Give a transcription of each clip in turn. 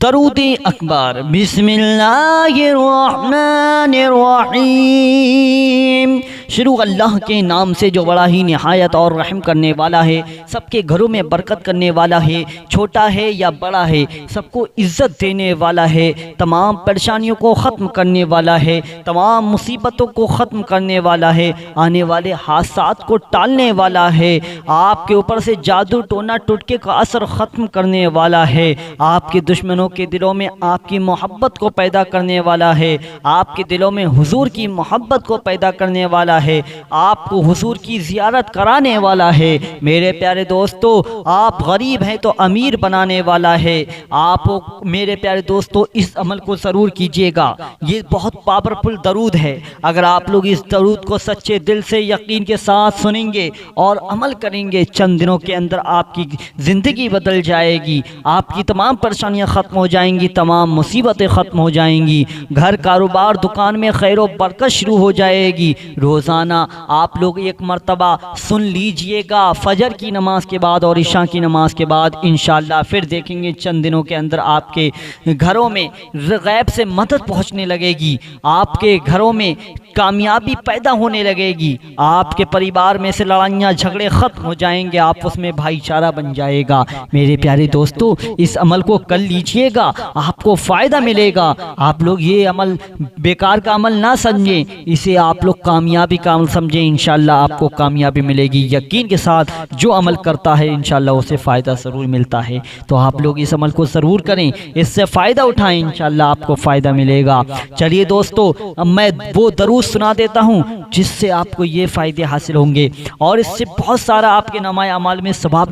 दरूद अकबर। बिस्मिल्लाहिर्रहमानिर्रहीम। शुरू अल्लाह के नाम से जो बड़ा ही निहायत और रहम करने वाला है, सबके घरों में बरकत करने वाला है। छोटा है या बड़ा है, सबको इज़्ज़त देने वाला है। तमाम परेशानियों को ख़त्म करने वाला है, तमाम मुसीबतों को ख़त्म करने वाला है, आने वाले हादसात को टालने वाला है। आपके ऊपर से जादू टोना टुटके का असर ख़त्म करने वाला है। आपके दुश्मनों के दिलों में आपकी मोहब्बत को पैदा करने वाला है। आपके दिलों में हुजूर की मोहब्बत को पैदा करने वाला है। आपको हुजूर की ज़ियारत कराने वाला है। मेरे प्यारे दोस्तों, आप गरीब हैं तो अमीर बनाने वाला है। आप मेरे प्यारे दोस्तों इस अमल को ज़रूर कीजिएगा। ये बहुत पावरफुल दरूद है। अगर आप लोग इस दरूद को सच्चे दिल से यकीन के साथ सुनेंगे और अमल करेंगे, चंद दिनों के अंदर आपकी ज़िंदगी बदल जाएगी। आपकी तमाम परेशानियां ख़त्म हो जाएंगी, तमाम मुसीबतें ख़त्म हो जाएंगी। घर कारोबार दुकान में खैर व बरकत शुरू हो जाएगी। रोज़ाना आप लोग एक मरतबा सुन लीजिएगा, फजर की नमाज के बाद और इशा की नमाज के बाद। इंशाअल्लाह फिर देखेंगे चंद दिनों के अंदर आपके घरों में गैब से मदद पहुँचने लगेगी। आपके घरों में कामयाबी पैदा होने लगेगी। आपके परिवार में से लड़ाइयाँ झगड़े ख़त्म हो जाएंगे, आपस में भाईचारा बन जाएगा। मेरे प्यारे दोस्तों, इस अमल को कर लीजिएगा, आपको फ़ायदा मिलेगा। आप लोग ये अमल बेकार का अमल ना समझें, इसे आप लोग कामयाबी का अमल समझें। इंशाअल्लाह आपको कामयाबी मिलेगी। यकीन के साथ जो अमल करता है इंशाअल्लाह उसे फ़ायदा ज़रूर मिलता है। तो आप लोग इस अमल को ज़रूर करें, इससे फ़ायदा उठाएँ, इंशाअल्लाह आपको फ़ायदा मिलेगा। चलिए दोस्तों, अब मैं वो दरूद सुना देता हूँ जिससे आपको ये फ़ायदे हासिल होंगे और इससे बहुत सारा आपके नामाए अमाल में सवाब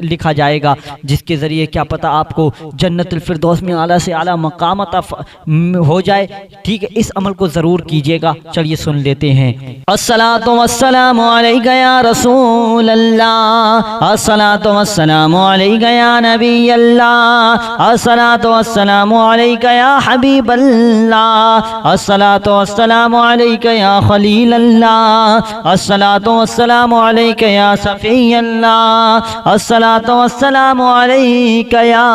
लिखा जाएगा, जिसके ज़रिए क्या पता आपको जन्नतुल फिरदौस में आला से आला मकाम अता हो जाए। ठीक है, इस अमल को ज़रूर कीजिएगा। चलिए सुन लेते हैं। अस्सलातु वस्सलामु अलैका या रसूल अल्लाह, अस्सलातु वस्सलामु अलैका या नबी अल्लाह, अस्सलातु वस्सलामु अलैका या हबीब अल्लाह, अस्सलातु वस्सलामु अलैका या खलील अल्लाह, अस्सलातु वस्सलामु अलैका या सफ़ी अल्लाह, अस्सलातु वस्सलामु अलैका या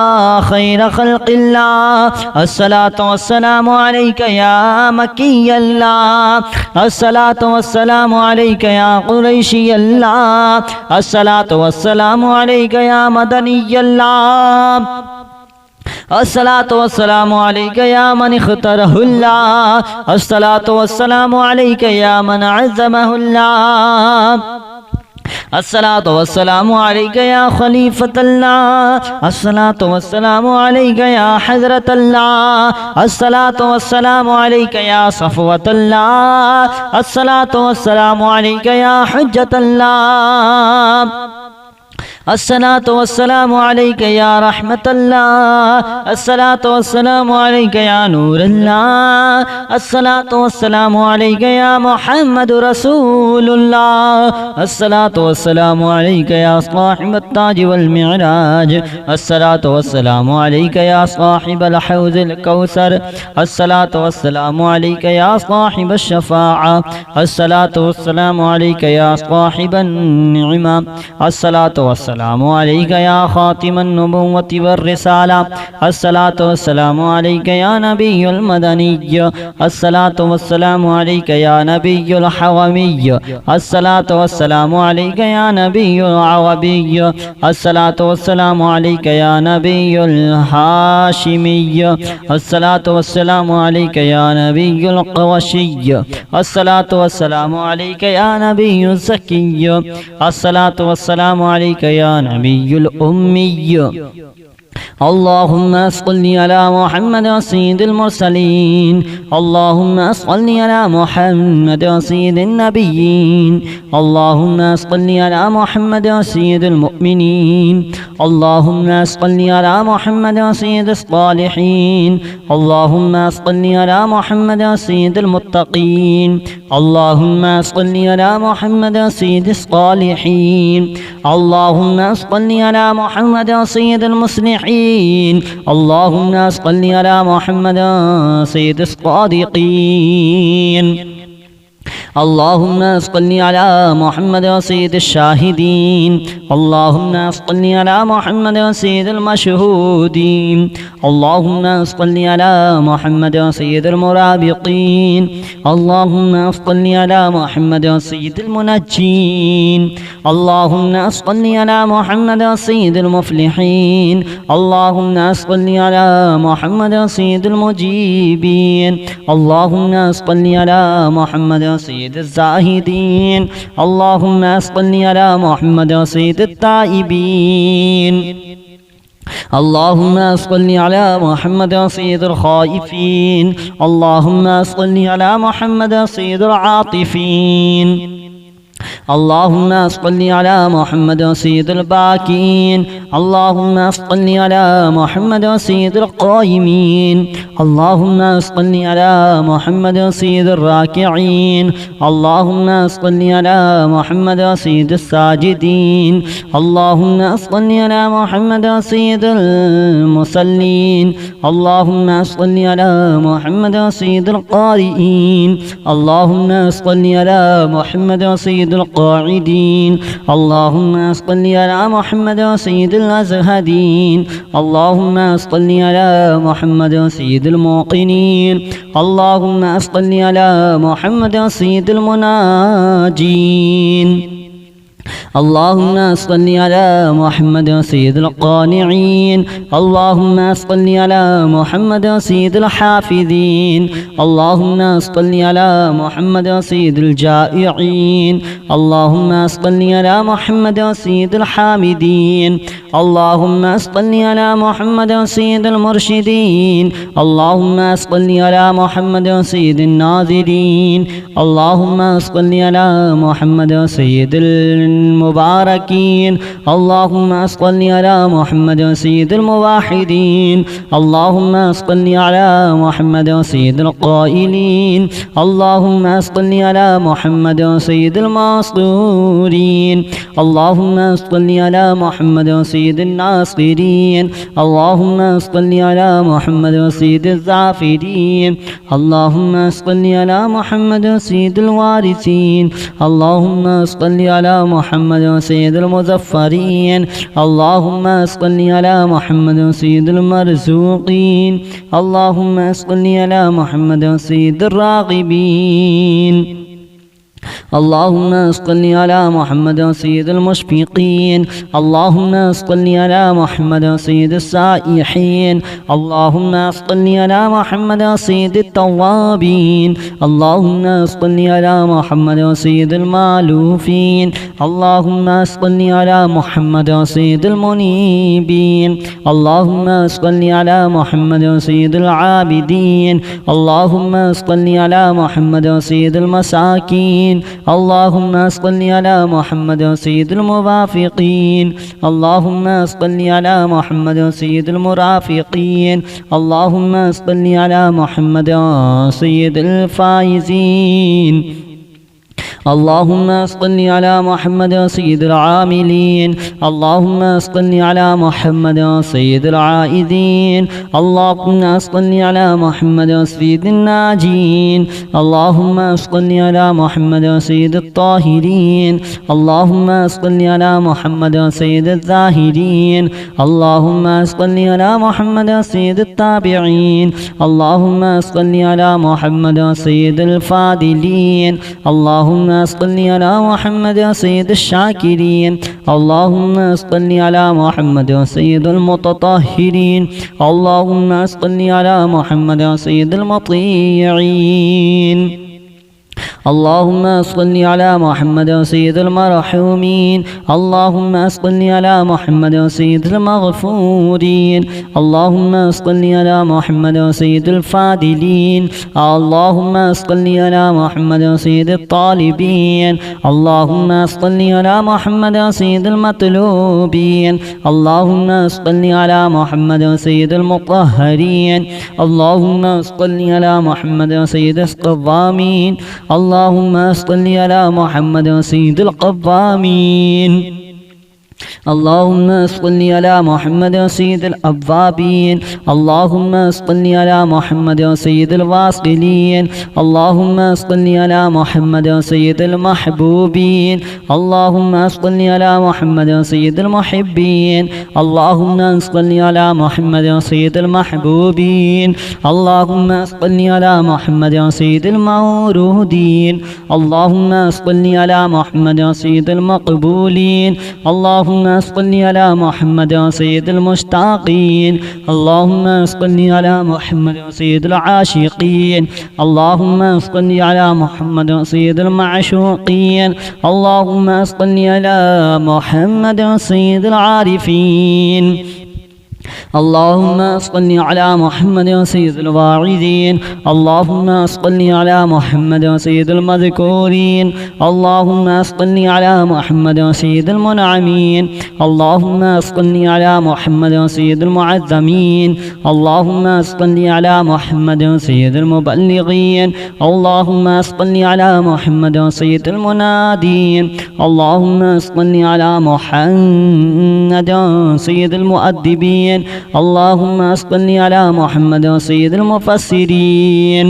खैर खल्क़िल्लाह, अस्सलातु वस्सलामु अलैका या मक्की अल्लाह, अस्सलातु वस्सलामु अलैका या कुरैशी अल्लाह, अस्सलातु वस्सलामु अलैका या मदनी अल्लाह, अस्सलातु वस्सलामु अलैका या मन इख्तरहुल्लाह, अस्सलातु वस्सलामु अलैका या मन अज़्ज़महुल्लाह, अस्सलातु वस्सलामु अलैका या खलीफतल्लाह, अस्सलातु वस्सलामु अलैका या हज़रतल्लाह, अस्सलातु वस्सलामु अलैका या सफ़वतल्लाह, अस्सलातु वस्सलामु अलैका या हुज्जतल्लाह, अस्सलातु वस्सलामु अलैका या रहमतल्लाह, अस्सलातु वस्सलामु अलैका या नूरल्लाह, अस्सलातु वस्सलामु अलैका या मुहम्मदुर रसूलुल्लाह, अस्सलातु वस्सलामु अलैका या साहिबत ताज वल मिअराज, अस्सलातु वस्सलामु अलैका या साहिबल हौज़िल कौसर, अस्सलातु वस्सलामु अलैका या साहिबश शफ़ाअह, अस्सलातु वस्सलामु अलैका या साहिबन निअमा, अस्सलातु वस्सलामु अलैका या खातिमन नबुव्वति वर रिसाला, अस्सलातु वस्सलामु अलैका या नबियुल मदनिय्य, अस्सलातु वस्सलामु अलैका या नबियुल हवमिय्य, अस्सलातु वस्सलामु अलैका या नबियुल अवबिय्य, अस्सलातु वस्सलामु अलैका या नबियुल हाशिमिय्य, अस्सलातु वस्सलामु अलैका या नबियुल क़ुरैशिय्य, अस्सलातु वस्सलामु अलैका या नबियुल ज़किय्य, अस्सलातु वस्सलामु अलैका या नबियुल उम्मिय्य। अल्लाहुम्मा सल्लि अला मुहम्मद सय्यिदिल मुरसलीन, अल्लाहुम्मा सल्लि अला मुहम्मद सय्यिदिन नबिय्यीन, अल्लाहुम्मा सल्लि अला मुहम्मद सय्यिदिल मुमिनीन, अल्लाहुम्मा सल्लि अला मुहम्मद सय्यिदिस सालिहीन, अल्लाहुम्मा सल्लि अला मुहम्मद सय्यिदिल मुत्तक़ीन, अल्लाहुम्मा सल्लि अला मुहम्मद सय्यिदिस सालिहीन, अल्लाहुम्मा सल्लि अला मुहम्मद सय्यिदिल मुस्लिहीन, अल्लाहुम्मा सल्लि अला मुहम्मद सय्यिदिस सादिक़ीन, اللهم صل على محمد سيد الشاهدين اللهم صل على محمد سيد المشهودين اللهم صل على محمد سيد المرابطين اللهم صل على محمد سيد المنجين اللهم صل على محمد سيد المفلحين اللهم صل على محمد سيد المجيبين اللهم صل على محمد سيد الزاهدين اللهم صل على محمد سيد التائبين اللهم صل على محمد سيد الخائفين اللهم صل على محمد سيد العاطفين اللهم صل على محمد سيد الباكين اللهم صل على محمد سيد القائمين اللهم صل على محمد سيد الراكعين اللهم صل على محمد سيد الساجدين اللهم صل على محمد سيد المصلين اللهم صل على محمد سيد القارئين اللهم صل على محمد سيد القاعدين اللهم صل على محمد سيد الأزهدين اللهم صل على محمد سيد الموقنين اللهم صل على محمد سيد المناجين اللهم صل على محمد سيد القانعين اللهم صل على محمد سيد الحافظين اللهم صل على محمد سيد الجائعين اللهم صل على محمد سيد الحامدين اللهم صل على محمد سيد المرشدين اللهم صل على محمد سيد الناظرين اللهم صل على محمد سيد المباركين اللهم صل على محمد سيد الموحدين اللهم صل على محمد سيد القائلين اللهم صل على محمد سيد المصدورين اللهم صل على محمد سيد الناصرين اللهم صل على محمد سيد الزافرين اللهم صل على محمد سيد الوارثين اللهم صل على محمد سيد المظفرين اللهم صل على محمد سيد المرزوقين اللهم صل على محمد سيد الراغبين اللهم صل على محمد سيد المشفقين اللهم صل على محمد سيد السائحين اللهم صل على محمد سيد التوابين اللهم صل على محمد سيد المالوفين اللهم صل على محمد سيد المنيبين اللهم صل على محمد سيد العابدين اللهم صل على محمد سيد المساكين اللهم صل على محمد سيد الموافقين اللهم صل على محمد سيد المرافقين اللهم صل على محمد سيد الفائزين اللهم صل على محمد سيد العاملين اللهم صل على محمد سيد العائدين اللهم صل على محمد سيد الناجين اللهم صل على محمد سيد الطاهرين اللهم صل على محمد سيد الزاهدين اللهم صل على محمد سيد التابعين اللهم صل على محمد سيد الفاضلين اللهم صل على محمد سيد الشاكرين اللهم صل على محمد سيد المتطهرين اللهم صل على محمد سيد المطيعين اللهم صل على محمد سيد المرحومين اللهم صل على محمد سيد المغفورين اللهم صل على محمد سيد الفاضلين اللهم صل على محمد سيد الطالبين اللهم صل على محمد سيد المطلوبين اللهم صل على محمد سيد المطهرين اللهم صل على محمد سيد القوامين اللهم صل على محمد سيد القوامين اللهم صل على محمد سيد الأوابين اللهم صل على محمد سيد الواصلين اللهم صل على محمد سيد المحبوبين اللهم صل على محمد سيد المحبين اللهم صل على محمد سيد المحبوبين اللهم صل على محمد سيد المورودين اللهم صل على محمد سيد المقبولين اللهم صل على محمد سيد المشتاقين اللهم صل على محمد سيد العاشقين اللهم صل على محمد سيد المعشوقين اللهم صل على محمد سيد العارفين اللهم صل على محمد سيد الواعظين اللهم صل على محمد سيد المذكورين اللهم صل على محمد سيد المنعمين اللهم صل على محمد سيد المعظمين اللهم صل على محمد سيد المبلغين اللهم صل على محمد سيد المنادين اللهم صل على محمد سيد المؤدبين اللهم صل على محمد سيد المفسرين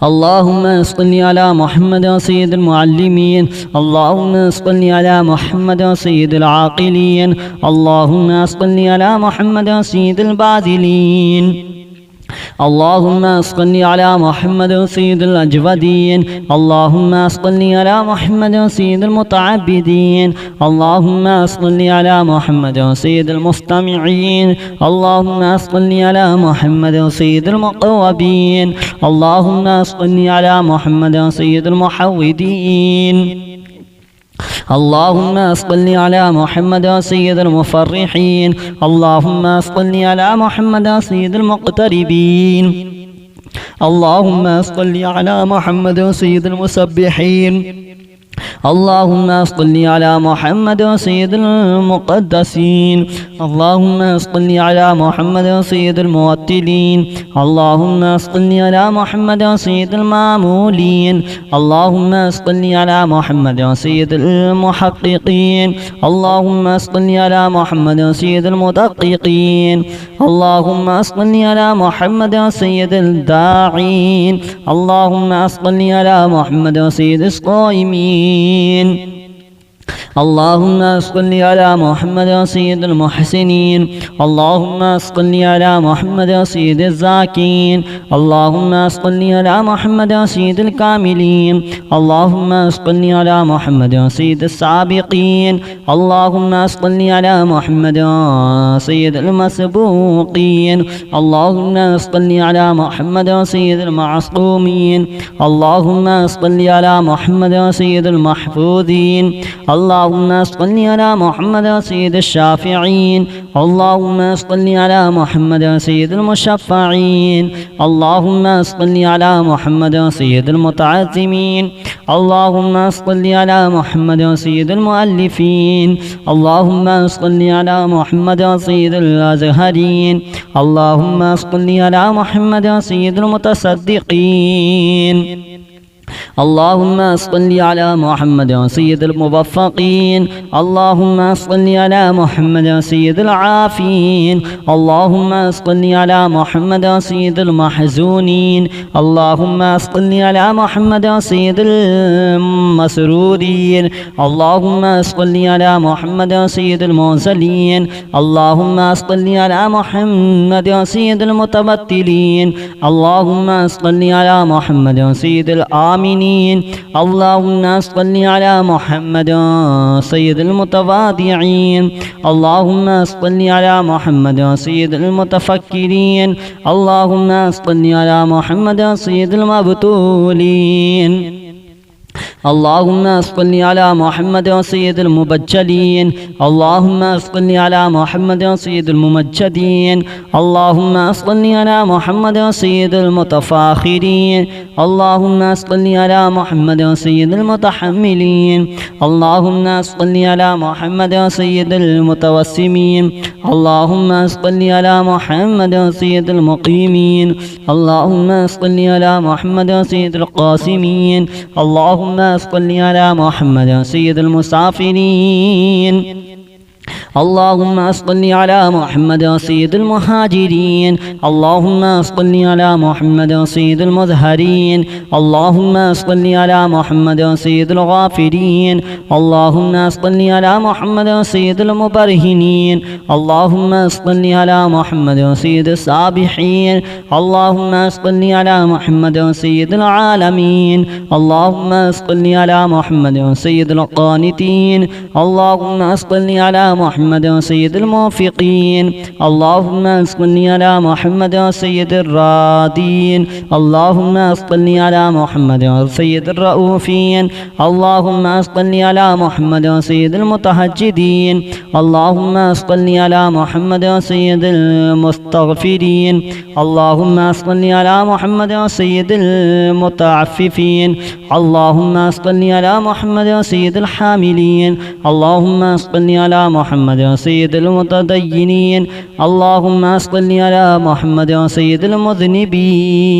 اللهم صل على محمد سيد المعلمين اللهم صل على محمد سيد العاقلين اللهم صل على محمد سيد الباذلين اللهم صل على محمد سيد الأجودين اللهم صل على محمد سيد المتعبدين اللهم صل على محمد سيد المستمعين اللهم صل على محمد سيد المقوبين اللهم صل على محمد سيد المحودين اللهم صل على محمد سيد المفرحين اللهم صل على محمد سيد المقتربين اللهم صل على محمد سيد المسبحين اللهم صل على محمد سيد المقدسين اللهم صل على محمد سيد الموتلين اللهم صل على محمد سيد المامولين اللهم صل على محمد سيد المحققين اللهم صل على محمد سيد المدققين اللهم صل على محمد سيد الداعين اللهم صل على محمد سيد الصائمين اللهم صل على محمد سيد المحسنين اللهم صل على محمد سيد الزاكين اللهم صل على محمد سيد الكاملين اللهم صل على محمد سيد السابقين اللهم صل على محمد سيد المسبوقين اللهم صل على محمد سيد المعصومين اللهم صل على محمد سيد المحفوظين اللهم صل على محمد سيد الشافعين اللهم صل على محمد سيد المشفعين اللهم صل على محمد سيد المتعظمين اللهم صل على محمد سيد المؤلفين اللهم صل على محمد سيد الأزهرين اللهم صل على محمد سيد المتصدقين اللهم صل على محمد سيد الموفقين اللهم صل على محمد سيد العافين اللهم صل على محمد سيد المحزونين اللهم صل على محمد سيد المسرورين اللهم صل على محمد سيد المرسلين اللهم صل على محمد سيد المتبتلين اللهم صل على محمد سيد الآمنين اللهم صل على محمد سيد المتواضعين اللهم صل على محمد سيد المتفكرين اللهم صل على محمد سيد المبتولين اللهم صل على محمد سيد المبجلين اللهم صل على محمد سيد الممجدين اللهم صل على محمد سيد المتفاخرين اللهم صل على محمد سيد المتحملين اللهم صل على محمد سيد المتوسمين اللهم صل على محمد سيد المقيمين اللهم صل على محمد سيد القاسمين اللهم सल्लि अला मुहम्मद सय्यदुल मुसाफिरीन اللهم صل على محمد سيد المهاجرين اللهم صل على محمد سيد المظهرين اللهم صل على محمد سيد الغافرين اللهم صل على محمد سيد المبرهنين اللهم صل على محمد سيد السابحين اللهم صل على محمد سيد العالمين اللهم صل على محمد سيد القانتين اللهم صل على محمد سيد الموفقين اللهم صل على محمد سيد الرادين اللهم صل على محمد سيد الرؤوفين اللهم صل على محمد سيد المتهجدين اللهم صل على محمد سيد المستغفرين اللهم صل على محمد سيد المتعففين اللهم صل على محمد سيد الحاملين اللهم صل على محمد سيد المتدينين اللهم صل على محمد سيد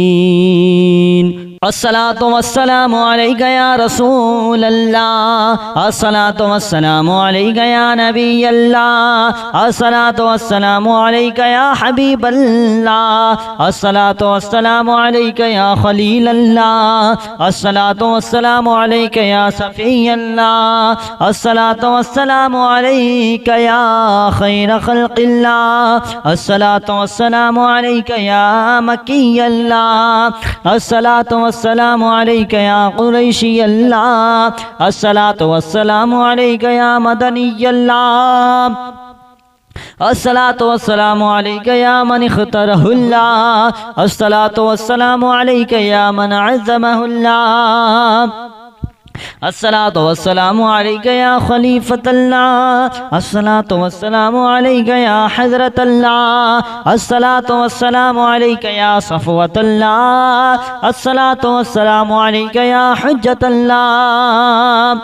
المذنبين الصلاة والسلام عليك يا رسول الله الصلاة والسلام عليك يا نبي الله الصلاة والسلام عليك يا حبيب الله الصلاة والسلام عليك يا خليل الله الصلاة والسلام عليك يا صفي الله الصلاة والسلام عليك يا خير خلق الله الصلاة والسلام عليك يا مكي الله الصلاة والسلام عليك يا قريشي الله الصلاة والسلام عليك يا مدني الله الصلاة والسلام عليك يا من اختاره الله الصلاة والسلام عليك يا من عزمه الله الصلاة والسلام عليك يا خليفة الله الصلاة والسلام عليك يا حضرة الله الصلاة والسلام عليك يا صفوة الله الصلاة والسلام عليك يا حجة الله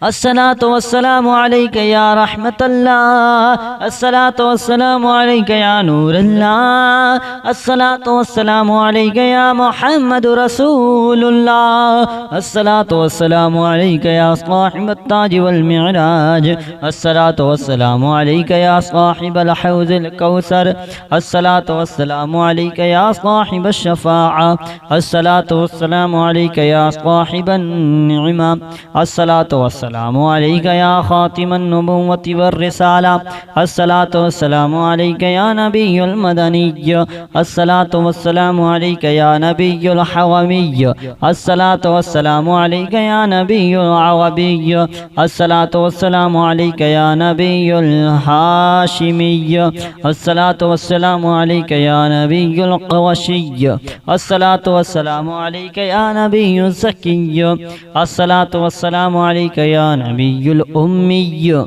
الصلاة والسلام عليك يا رحمة الله الصلاة والسلام عليك يا نور الله الصلاة والسلام عليك يا محمد رسول الله الصلاة والسلام عليك يا صاحب التاج والمعراج الصلاة والسلام عليك يا صاحب الحوض الكوثر الصلاة والسلام عليك يا صاحب الشفاعة الصلاة والسلام عليك يا صاحب النعمة الصلاة والسلام عليك يا خاتم النبوة والرسالة الصلاة والسلام عليك يا نبي المدني الصلاة والسلام عليك يا نبي الحومي الصلاة والسلام عليك يا نبي العربي الصلاة والسلام عليك يا نبي الهاشمي الصلاة والسلام عليك يا نبي القرشي الصلاة والسلام عليك يا نبي الزكي الصلاة والسلام عليك يا نبي الأمي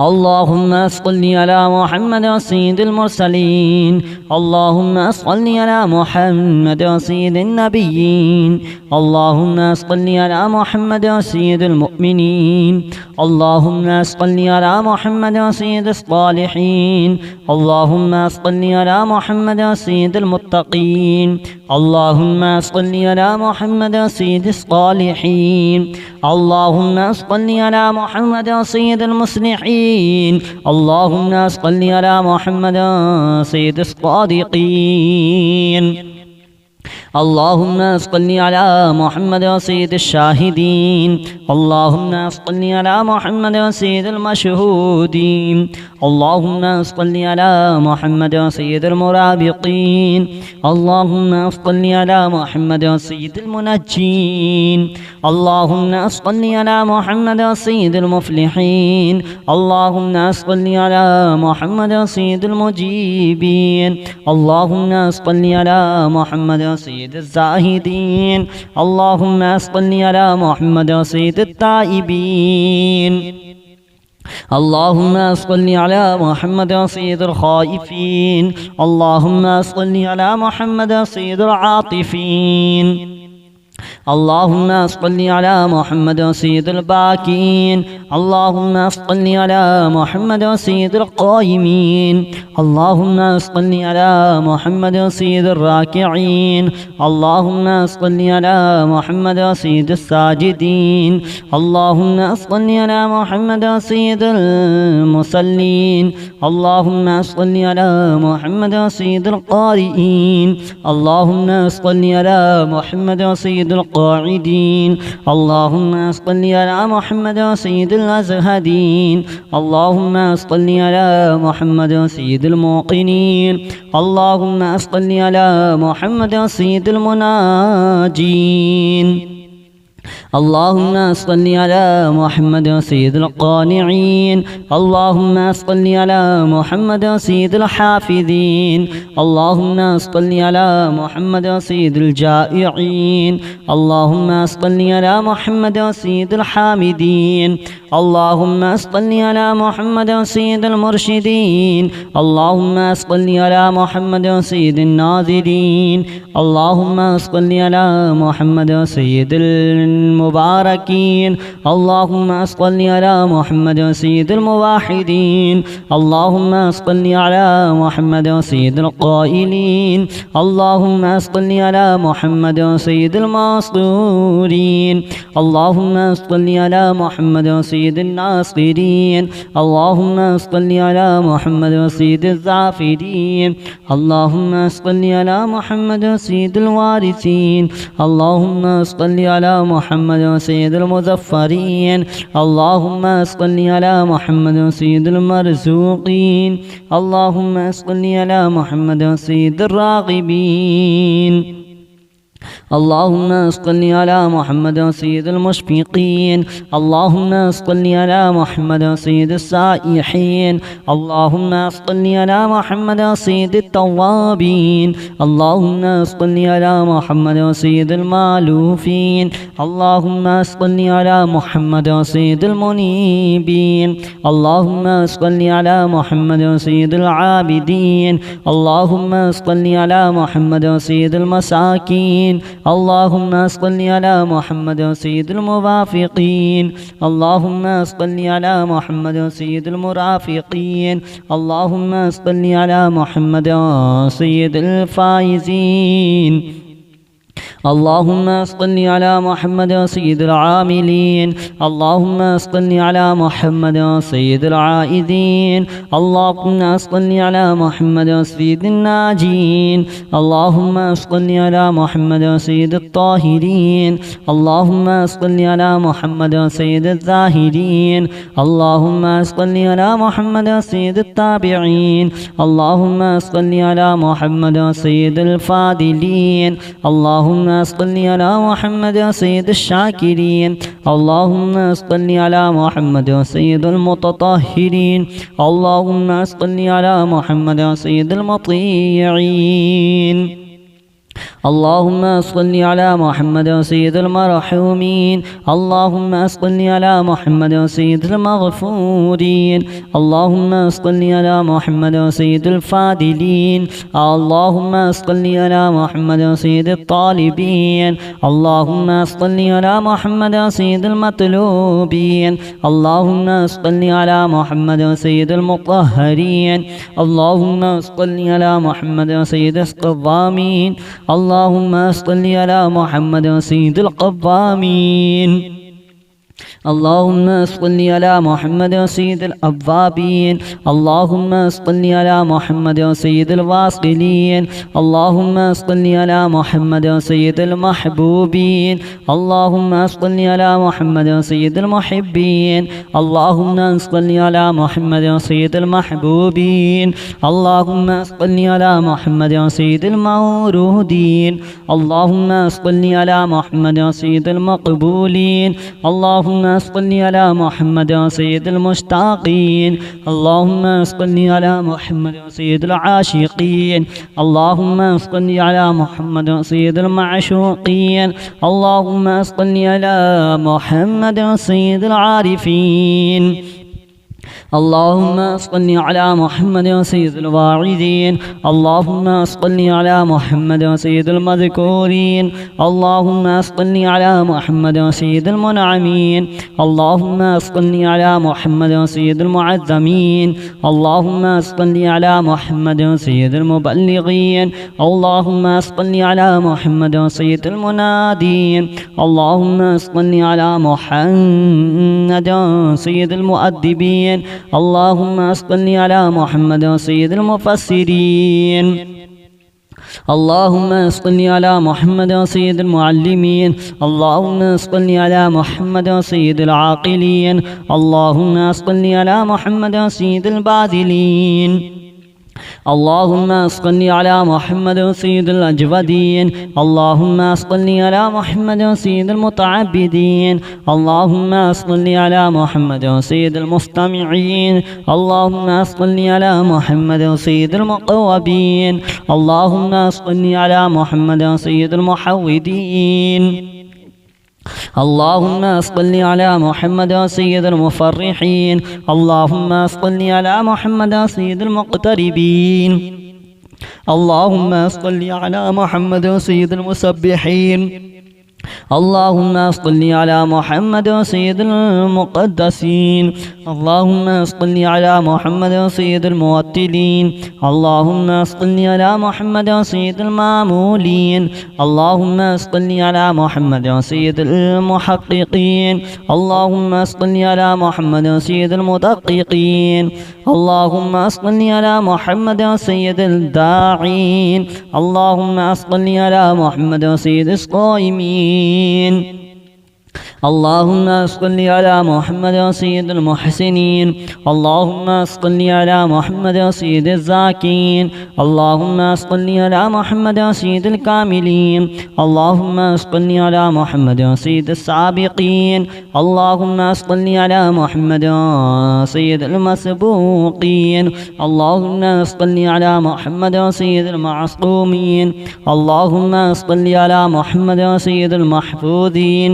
اللهم صل على محمد سيد المرسلين اللهم صل على محمد سيد النبيين اللهم صل على محمد سيد المؤمنين اللهم صل على محمد سيد الصالحين اللهم صل على محمد سيد المتقين اللهم صل على محمد سيد الصالحين اللهم صل على محمد سيد المصلحين اللهم صل على محمد سيد الصادقين اللهم صل على محمد سيد الشاهدين اللهم صل على محمد سيد المشهودين اللهم صل على محمد سيد المرابطين اللهم صل على محمد سيد المنجين اللهم صل على محمد سيد المفلحين اللهم صل على محمد سيد المجيبين اللهم صل على محمد سيد الزاهدين اللهم صل على محمد سيد التائبين اللهم صل على محمد سيد الخائفين اللهم صل على محمد سيد العاطفين اللهم صل على محمد سيد الباكين. اللهم صل على محمد سيد القائمين. اللهم صل على محمد سيد الراكعين. اللهم صل على محمد سيد الساجدين. اللهم صل على محمد سيد المصلين. اللهم صل على محمد سيد القارئين. اللهم صل على محمد سيد القاعدين. اللهم صل على محمد سيد الأزهدين. اللهم صل على محمد سيد الموقنين. اللهم صل على محمد سيد المناجين. اللهم صل على محمد سيد القانعين. اللهم صل على محمد سيد الحافظين. اللهم صل على محمد سيد الجائعين. اللهم صل على محمد سيد الحامدين. اللهم صل على محمد سيد المرشدين. اللهم صل على محمد سيد الناظرين. اللهم صل على محمد سيد المباركين. اللهم صل على محمد سيد الموحدين. اللهم صل على محمد سيد القائلين. اللهم صل على محمد سيد المنصورين. اللهم صل على محمد سيد الناصرين. اللهم صل على محمد سيد الظافرين. اللهم صل على محمد سيد الوارثين. اللهم صل على محمد سيد المظفرين. اللهم صل على محمد سيد المرزوقين. اللهم صل على محمد سيد الراغبين. اللهم صل على محمد سيد المشفقين. اللهم صل على محمد سيد السائحين. اللهم صل على محمد سيد التوابين. اللهم صل على محمد سيد المالوفين. اللهم صل على محمد سيد المنيبين. اللهم صل على محمد سيد العابدين. اللهم صل على محمد سيد المساكين. اللهم صل على محمد سيد الموافقين. اللهم صل على محمد سيد المرافقين. اللهم صل على محمد سيد الفائزين. اللهم صل على محمد سيد العاملين. اللهم صل على محمد سيد العائدين. اللهم صل على محمد سيد الناجين. اللهم صل على محمد سيد الطاهرين. اللهم صل على محمد سيد الزاهدين. اللهم صل على محمد سيد التابعين. اللهم صل على محمد سيد الفاضلين. اللهم صل على محمد سيد الشاكرين. اللهم صل على محمد سيد المتطهرين. اللهم صل على محمد سيد المطيعين. اللهم صل على محمد سيد المرحومين. اللهم صل على محمد سيد المغفورين. اللهم صل على محمد سيد الفاضلين. اللهم صل على محمد سيد الطالبين. اللهم صل على محمد سيد المطلوبين. اللهم صل على محمد سيد المطهرين. اللهم صل على محمد سيد القوامين. اللهم صل على محمد سيد القوامين. اللهم صل على محمد سيد الأوابين. اللهم صل على محمد سيد الواصلين. اللهم صل على محمد سيد المحبوبين. اللهم صل على محمد سيد المحبين. اللهم صل على محمد سيد المحبوبين. اللهم صل على محمد سيد المورودين. اللهم صل على محمد سيد المقبولين. اللهم صل على محمد سيد المشتاقين. اللهم صل على محمد سيد العاشقين. اللهم صل على محمد سيد المعشوقين. اللهم صل على محمد سيد العارفين. اللهم صل على محمد سيد الواعظين. اللهم صل على محمد سيد المذكورين. اللهم صل على محمد سيد المنعمين. اللهم صل على محمد سيد المعظمين. اللهم صل على محمد سيد المبلغين. اللهم صل على محمد سيد المنادين. اللهم صل على محمد سيد المؤدبين. اللهم صل على محمد سيد المفسرين. اللهم صل على محمد سيد المعلمين. اللهم صل على محمد سيد العاقلين. اللهم صل على محمد سيد الباذلين. اللهم صل على محمد سيد الأجودين. اللهم صل على محمد سيد المتعبدين. اللهم صل على محمد سيد المستمعين. اللهم صل على محمد سيد المقوبين. اللهم صل على محمد سيد المحودين. اللهم صل على محمد سيد المفرحين. اللهم صل على محمد سيد المقتربين. اللهم صل على محمد سيد المسبحين. اللهم صل على محمد سيد المقدسين. اللهم صل على محمد سيد الموتلين. اللهم صل على محمد سيد المامولين. اللهم صل على محمد سيد المحققين. اللهم صل على محمد سيد المدققين. اللهم صل على محمد سيد الداعين. اللهم صل على محمد سيد الصائمين. اللهم صل على محمد سيد المحسنين. اللهم صل على محمد سيد الزاكين. اللهم صل على محمد سيد الكاملين. اللهم صل على محمد سيد السابقين. اللهم صل على محمد سيد المسبوقين. اللهم صل على محمد سيد المعصومين. اللهم صل على محمد سيد المحفوظين.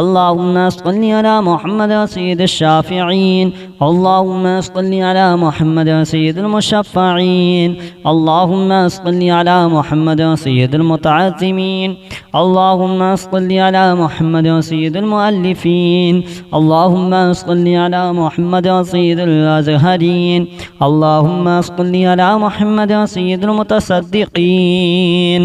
اللهم صل على محمد سيد الشافعين. اللهم صل على محمد سيد المشفعين. اللهم صل على محمد سيد المتعظمين. اللهم صل على محمد سيد المؤلفين. اللهم صل على محمد سيد الأزهرين. اللهم صل على محمد سيد المتصدقين.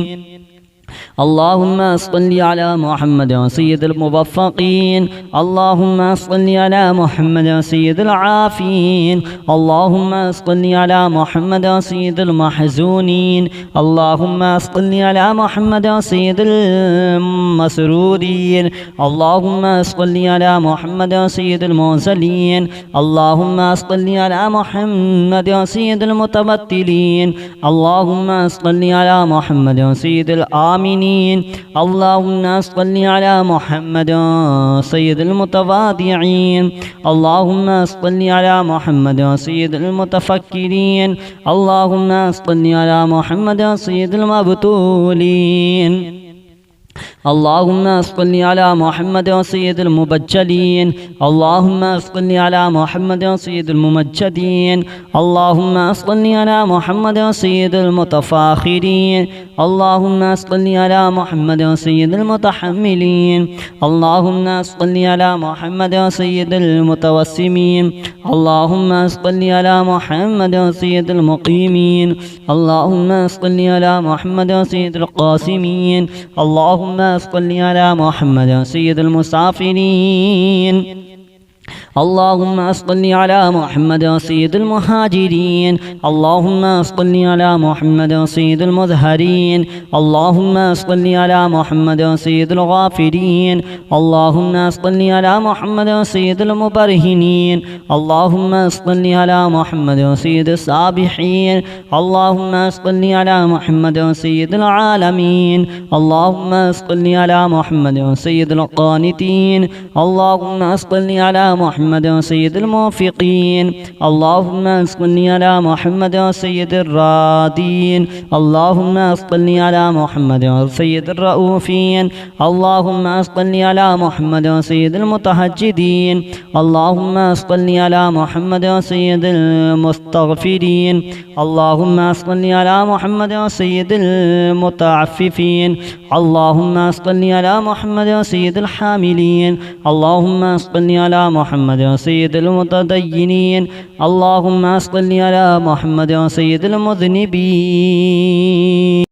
اللهم صل على محمد سيد الموفقين. اللهم صل على محمد سيد العافين. اللهم صل على محمد سيد المحزونين. اللهم صل على محمد سيد المسرورين. اللهم صل على محمد سيد المنزلين. اللهم صل على محمد سيد المتبتلين. اللهم صل على محمد سيد الآمنين. اللهم صل على محمد سيد المتواضعين. اللهم صل على محمد سيد المتفكرين. اللهم صل على محمد سيد المبتولين. اللهم صل على محمد سيد المبجلين. اللهم صل على محمد سيد الممجدين. اللهم صل على محمد سيد المتفاخرين. اللهم صل على محمد سيد المتحملين. اللهم صل على محمد سيد المتوسمين. اللهم صل على محمد سيد المقيمين. اللهم صل على محمد سيد القاسمين. اللهم صل على محمد سيد المسافرين. اللهم صل على محمد سيد المهاجرين. اللهم صل على محمد سيد المظهرين. اللهم صل على محمد سيد الغافرين. اللهم صل على محمد سيد المبرهنين. اللهم صل على محمد سيد السابحين. اللهم صل على محمد سيد العالمين. اللهم صل على محمد سيد القانتين. اللهم صل على محمد محمد سيد الموفقين اللهم صل على محمد سيد الرادين اللهم صل على محمد سيد الرؤوفين اللهم صل على محمد سيد المتهجدين اللهم صل على محمد سيد المستغفرين اللهم صل على محمد سيد المتعففين اللهم صل على محمد سيد الحاملين اللهم صل على محمد سيد المتدينين اللهم صل على محمد سيد المذنبين